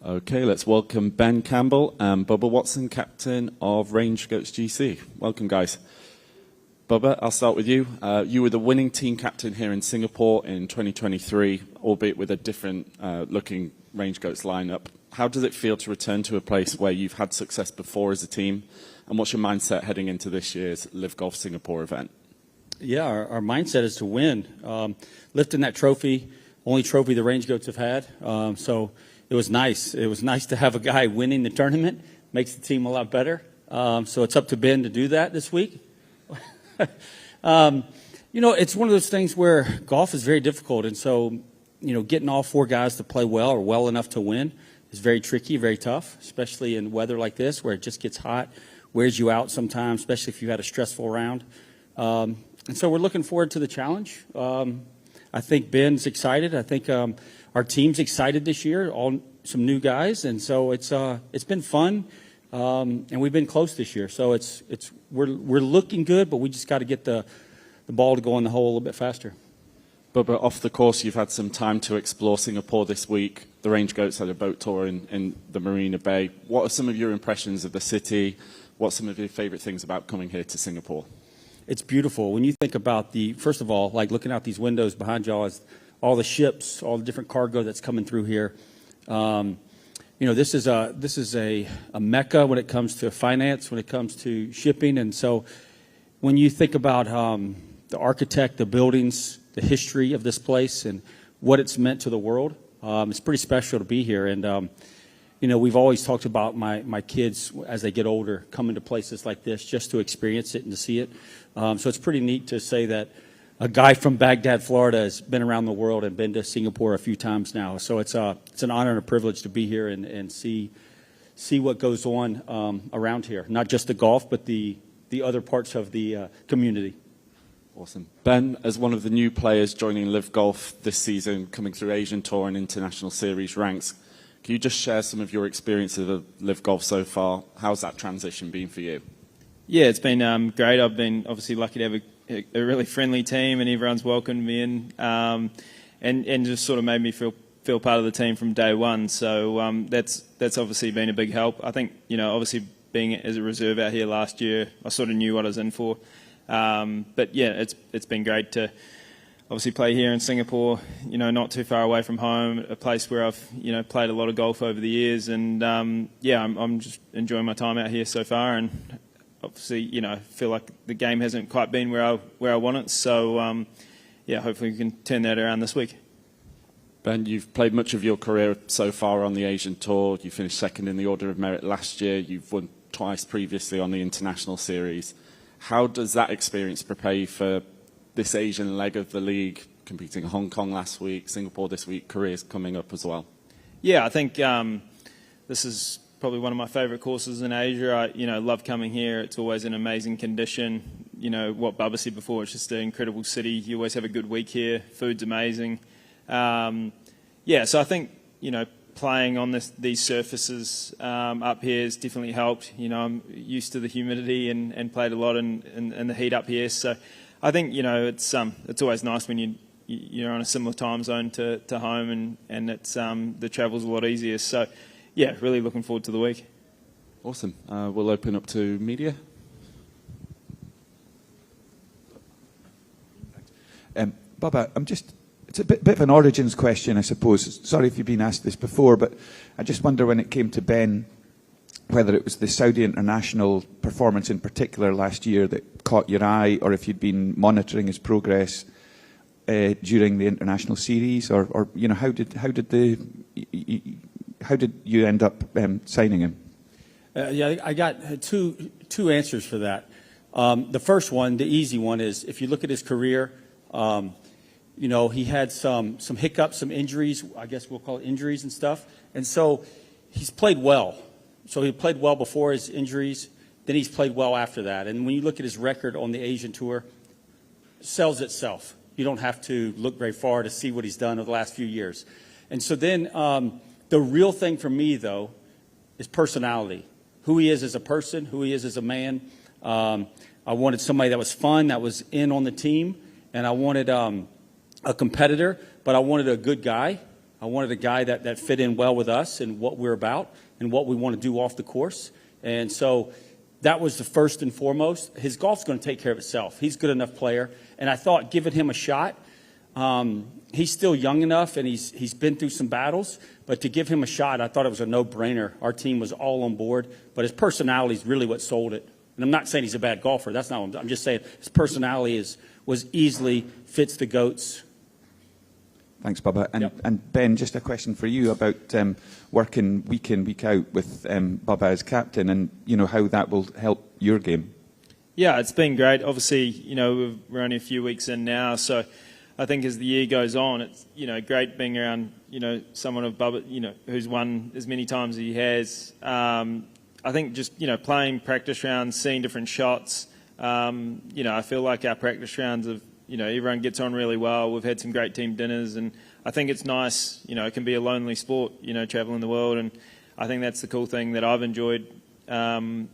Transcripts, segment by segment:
Okay, let's welcome Ben Campbell and Bubba Watson, captain of Range Goats GC. Welcome, guys. Bubba, I'll start with you. You were the winning team captain here in Singapore in 2023, albeit with a different looking Range Goats lineup. How does it feel to return to a place where you've had success before as a team? And what's your mindset heading into this year's LIV Golf Singapore event? Yeah, our mindset is to win. Lifting that trophy, only trophy the Range Goats have had. So it was nice. It was nice to have a guy winning the tournament. Makes the team a lot better. So it's up to Ben to do that this week. You know, it's one of those things where golf is very difficult. And so, you know, getting all four guys to play well or well enough to win is very tricky, very tough, especially in weather like this where it just gets hot, wears you out sometimes, especially if you had a stressful round. And so we're looking forward to the challenge. I think Ben's excited. I think our team's excited this year, all some new guys. And so it's been fun. And we've been close this year. So we're looking good, but we just got to get the ball to go in the hole a little bit faster. Bubba, off the course, you've had some time to explore Singapore this week. The Range Goats had a boat tour in the Marina Bay. What are some of your impressions of the city? What's some of your favorite things about coming here to Singapore? It's beautiful. When you think about first of all, like looking out these windows behind y'all, is all the ships, all the different cargo that's coming through here. You know, this is a mecca when it comes to finance, when it comes to shipping. And so when you think about the architect, the buildings, the history of this place and what it's meant to the world, it's pretty special to be here. And, you know, we've always talked about my kids as they get older coming to places like this just to experience it and to see it. So it's pretty neat to say that a guy from Baghdad, Florida, has been around the world and been to Singapore a few times now. So it's an honor and a privilege to be here and see what goes on around here. Not just the golf, but the other parts of the community. Awesome. Ben, as one of the new players joining LIV Golf this season, coming through Asian Tour and International Series ranks, can you just share some of your experiences of LIV Golf so far? How's that transition been for you? Yeah, it's been great. I've been obviously lucky to have a really friendly team, and everyone's welcomed me in, and just sort of made me feel part of the team from day one. So that's obviously been a big help. I think, you know, obviously being as a reserve out here last year, I sort of knew what I was in for. But yeah, it's been great to obviously play here in Singapore. You know, not too far away from home, a place where I've played a lot of golf over the years, and yeah, I'm just enjoying my time out here so far, and obviously, feel like the game hasn't quite been where I want it. So, yeah, hopefully we can turn that around this week. Ben, you've played much of your career so far on the Asian Tour. You finished second in the Order of Merit last year. You've won twice previously on the International Series. How does that experience prepare you for this Asian leg of the league, competing in Hong Kong last week, Singapore this week, careers coming up as well? Yeah, I think this is probably one of my favourite courses in Asia. I love coming here. It's always an amazing condition. You know, what Bubba said before, it's just an incredible city. You always have a good week here. Food's amazing. Yeah, so I think, playing on these surfaces up here has definitely helped. I'm used to the humidity and played a lot in the heat up here. So I think, it's always nice when you're on a similar time zone to home, and it's the travel's a lot easier. So yeah, really looking forward to the week. Awesome. We'll open up to media. Bubba, it's a bit of an origins question, I suppose. Sorry if you've been asked this before, but I just wonder when it came to Ben, whether it was the Saudi International performance in particular last year that caught your eye, or if you'd been monitoring his progress during the International Series, or how did you end up signing him? Yeah, I got two answers for that. The first one, the easy one, is if you look at his career, he had some hiccups, some injuries. I guess we'll call it injuries and stuff. And so he's played well. So he played well before his injuries. Then he's played well after that. And when you look at his record on the Asian Tour, it sells itself. You don't have to look very far to see what he's done over the last few years. And so then the real thing for me, though, is personality. Who he is as a person, who he is as a man. I wanted somebody that was fun, that was in on the team. And I wanted a competitor, but I wanted a good guy. I wanted a guy that fit in well with us and what we're about and what we want to do off the course. And so that was the first and foremost. His golf's going to take care of itself. He's a good enough player. And I thought giving him a shot, he's still young enough and he's been through some battles. But to give him a shot, I thought it was a no-brainer. Our team was all on board. But his personality is really what sold it. And I'm not saying he's a bad golfer. That's not what I'm just saying his personality was easily fits the GOAT's. Thanks, Bubba. And, Yep. and Ben, just a question for you about working week in, week out with Bubba as captain, and how that will help your game. Yeah, it's been great. Obviously, we're only a few weeks in now, so I think as the year goes on, it's great being around someone of Bubba, who's won as many times as he has. I think just playing practice rounds, seeing different shots. I feel like our practice rounds have. Everyone gets on really well. We've had some great team dinners, and I think it's nice. It can be a lonely sport, traveling the world, and I think that's the cool thing that I've enjoyed. And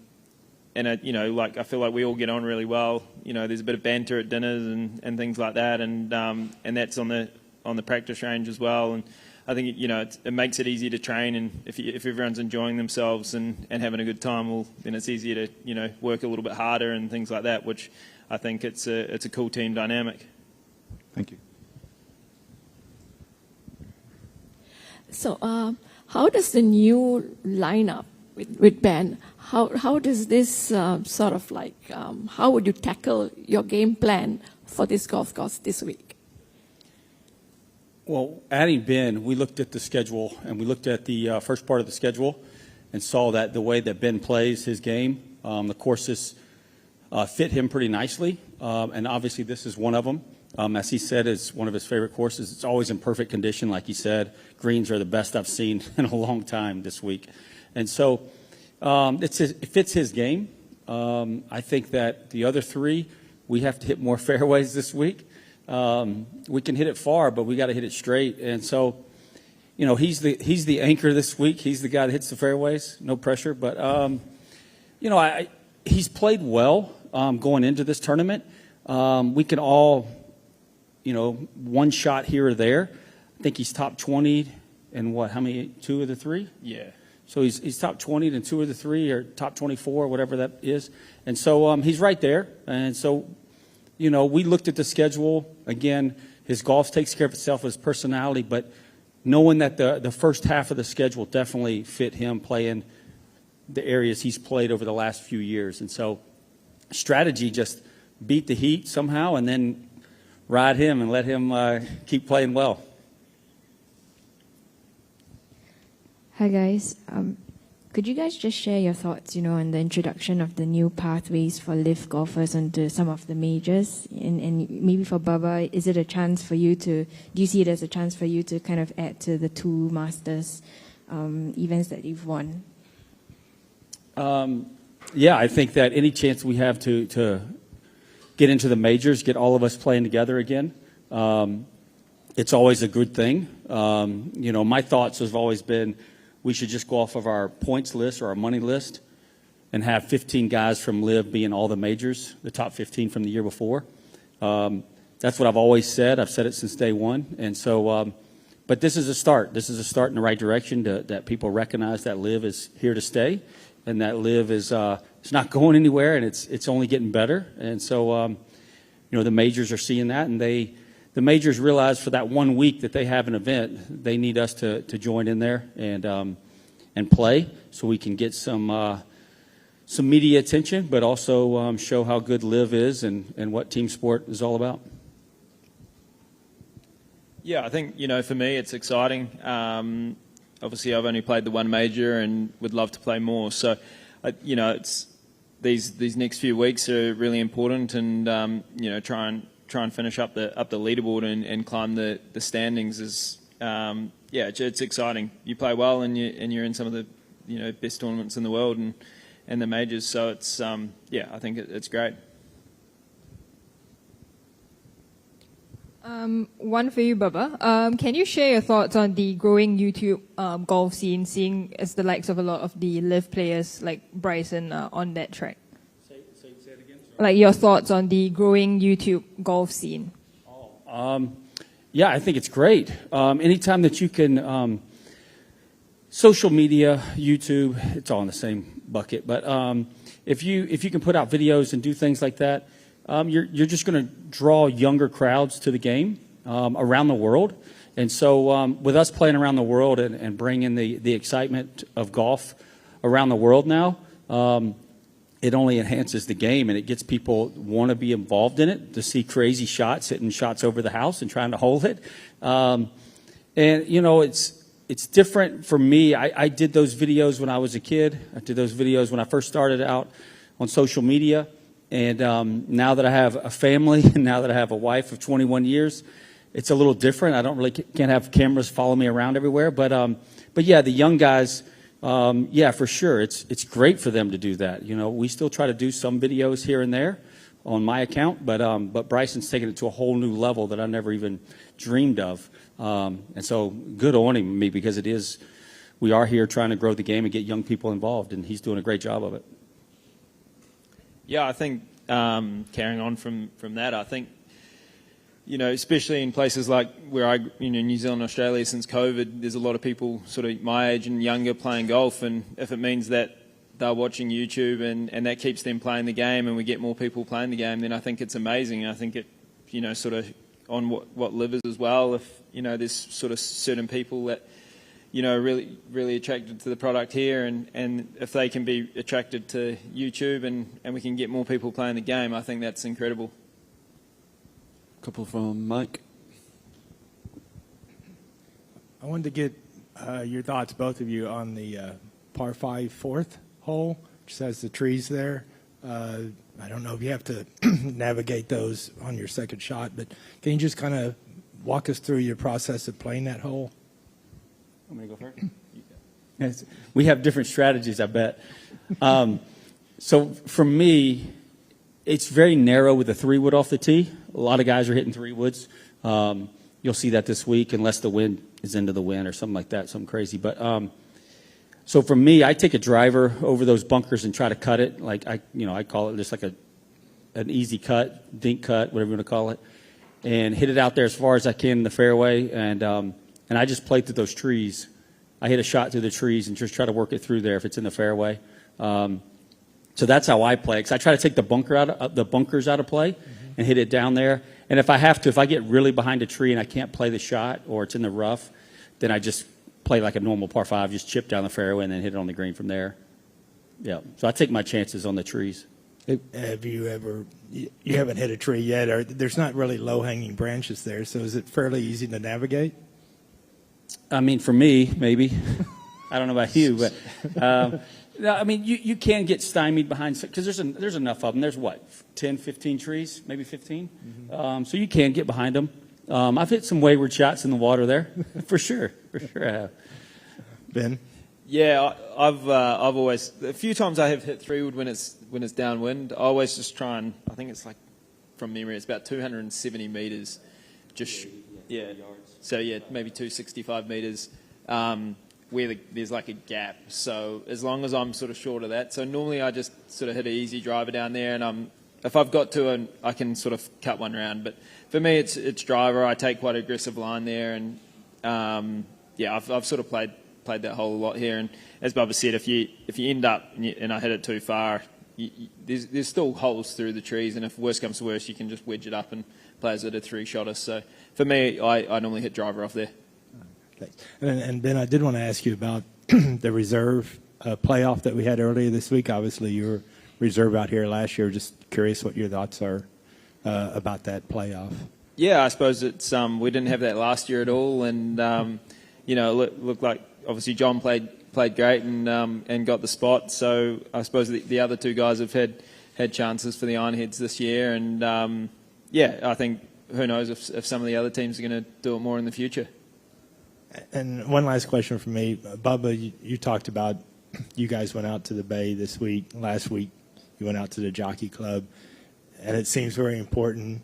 I feel like we all get on really well. There's a bit of banter at dinners and things like that, and that's on the practice range as well. And I think it makes it easy to train, and if everyone's enjoying themselves and having a good time, well, then it's easier to work a little bit harder and things like that, which. I think it's a cool team dynamic. Thank you. So, how does the new lineup with Ben? How does this how would you tackle your game plan for this golf course this week? Well, adding Ben, we looked at the schedule and we looked at the first part of the schedule and saw that the way that Ben plays his game, the courses. Fit him pretty nicely, and obviously this is one of them. As he said, it's one of his favorite courses. It's always in perfect condition, like he said. Greens are the best I've seen in a long time this week. And so it fits his game. I think that the other three, we have to hit more fairways this week. We can hit it far, but we got to hit it straight. And so, he's the anchor this week. He's the guy that hits the fairways. No pressure, but he's played well. Going into this tournament, we can all, one shot here or there. I think he's top 20 in how many? 2 of the 3? Yeah. So he's top 20 in 2 of the 3, or top 24, whatever that is. And so he's right there. And so, we looked at the schedule. Again, his golf takes care of itself, his personality, but knowing that the first half of the schedule definitely fit him playing the areas he's played over the last few years. And so strategy, just beat the heat somehow and then ride him and let him keep playing well. Hi guys, could you guys just share your thoughts, on the introduction of the new pathways for LIV golfers onto some of the majors, and maybe for Bubba, is it a chance for you do you see it as a chance for you to kind of add to the 2 Masters events that you've won? Yeah, I think that any chance we have to get into the majors, get all of us playing together again, it's always a good thing. My thoughts have always been we should just go off of our points list or our money list and have 15 guys from LIV be in all the majors, the top 15 from the year before. That's what I've always said. I've said it since day one. And so, but this is a start. This is a start in the right direction that people recognize that LIV is here to stay. And that LIV is it's not going anywhere, and it's only getting better. And so, the majors are seeing that, and the majors realize for that 1 week that they have an event, they need us to join in there and play, so we can get some media attention, but also show how good LIV is and what team sport is all about. Yeah, I think for me it's exciting. Obviously, I've only played the 1 major and would love to play more. So, it's these next few weeks are really important, and try and finish up the leaderboard and climb the standings is it's exciting. You play well and you're in some of the best tournaments in the world and the majors. So it's I think it's great. One for you, Bubba. Can you share your thoughts on the growing YouTube golf scene, seeing as the likes of a lot of the LIV players like Bryson on that track? Say it again. Sorry. Like your thoughts on the growing YouTube golf scene. Yeah, I think it's great. Anytime that you can, social media, YouTube, it's all in the same bucket. But if you can put out videos and do things like that, you're just going to draw younger crowds to the game around the world. And so with us playing around the world and bringing the excitement of golf around the world now, it only enhances the game, and it gets people want to be involved in it, to see crazy shots, hitting shots over the house and trying to hold it. And, you know, it's different for me. I did those videos when I was a kid. I did those videos when I first started out on social media. And now that I have a family and now that I have a wife of 21 years, it's a little different. I can't have cameras follow me around everywhere. But yeah, the young guys, yeah, for sure. It's great for them to do that. You know, we still try to do some videos here and there on my account, but Bryson's taken it to a whole new level that I never even dreamed of. And so good on him, me, because we are here trying to grow the game and get young people involved, and he's doing a great job of it. Yeah, I think carrying on from that, I think, you know, especially in places like where New Zealand, Australia, since COVID, there's a lot of people sort of my age and younger playing golf, and if it means that they're watching YouTube and that keeps them playing the game and we get more people playing the game, then I think it's amazing. I think it, you know, sort of on what LIV is as well, if, you know, there's sort of certain people that, you know, really, really attracted to the product here, and if they can be attracted to YouTube and we can get more people playing the game, I think that's incredible. Couple from Mike. I wanted to get your thoughts, both of you, on the par 5 fourth hole, which has the trees there. I don't know if you have to navigate those on your second shot, but can you just kind of walk us through your process of playing that hole? I'm going to go first. Yes. We have different strategies, I bet. So for me, it's very narrow with the 3-wood off the tee. A lot of guys are hitting 3-woods. You'll see that this week, unless the wind is into the wind or something like that, something crazy. But so for me, I take a driver over those bunkers and try to cut it. Like I call it just like an easy cut, dink cut, whatever you want to call it, and hit it out there as far as I can in the fairway. And I just play through those trees. I hit a shot through the trees and just try to work it through there if it's in the fairway. So that's how I play. Because I try to take the bunkers out of play and hit it down there. And if I get really behind a tree and I can't play the shot or it's in the rough, then I just play like a normal par 5, just chip down the fairway and then hit it on the green from there. Yeah. So I take my chances on the trees. Have you ever? You haven't hit a tree yet, or there's not really low-hanging branches there, so is it fairly easy to navigate? I mean, for me, maybe. I don't know about you, but no, I mean, you can get stymied behind, because there's enough of them. There's what, 10, 15 trees, maybe 15. So you can get behind them. I've hit some wayward shots in the water there, for sure. For sure I have. Ben? Yeah, I've always, a few times I have hit 3-wood when it's downwind. I always just try and, I think it's like, from memory, it's about 270 metres. Just, yeah. So yeah, maybe 265 metres, where there's like a gap. So as long as I'm sort of short of that. So normally I just sort of hit an easy driver down there, and if I've got to, I can sort of cut one round. But for me, it's driver. I take quite an aggressive line there, and yeah, I've sort of played that hole a lot here. And as Bubba said, if you end up and I hit it too far, there's still holes through the trees, and if worse comes to worse, you can just wedge it up and play as a 3-shotter. So for me, I normally hit driver off there. Thanks. And Ben, I did want to ask you about the reserve playoff that we had earlier this week. Obviously, you were reserve out here last year. Just curious what your thoughts are about that playoff. Yeah, I suppose it's we didn't have that last year at all, and you know, looked like obviously John played great and got the spot. So I suppose the other two guys have had chances for the Ironheads this year, and yeah, I think who knows if some of the other teams are going to do it more in the future. And one last question from me, Bubba. You talked about you guys went out to the Bay this week. Last week, you went out to the Jockey Club, and it seems very important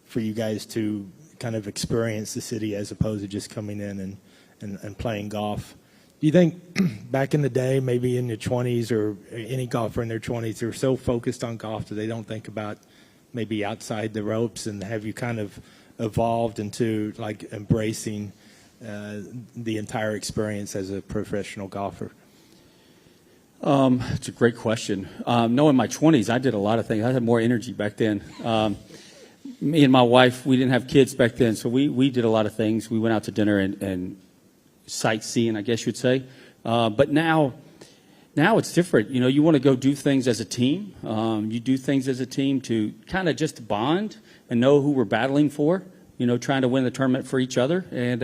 for you guys to kind of experience the city as opposed to just coming in and playing golf. Do you think back in the day, maybe in your 20s or any golfer in their 20s, they're so focused on golf that they don't think about maybe outside the ropes? And have you kind of evolved into like embracing the entire experience as a professional golfer? It's a great question. No, in my 20s, I did a lot of things. I had more energy back then. Me and my wife, we didn't have kids back then, so we did a lot of things. We went out to dinner and sightseeing, I guess you'd say. But now it's different. You know, you want to go do things as a team. You do things as a team to kind of just bond and know who we're battling for, you know, trying to win the tournament for each other. And,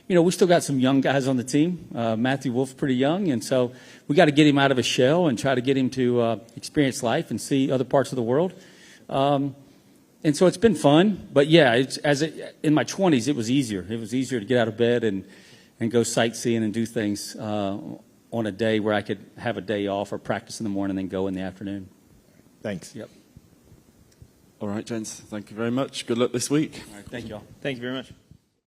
you know, we still got some young guys on the team. Matthew Wolf's pretty young, and so we got to get him out of his shell and try to get him to experience life and see other parts of the world. And so it's been fun. But, yeah, in my 20s, it was easier. It was easier to get out of bed and go sightseeing and do things on a day where I could have a day off or practice in the morning and then go in the afternoon. Thanks. Yep. All right, gents. Thank you very much. Good luck this week. All right, thank you all. Thank you very much.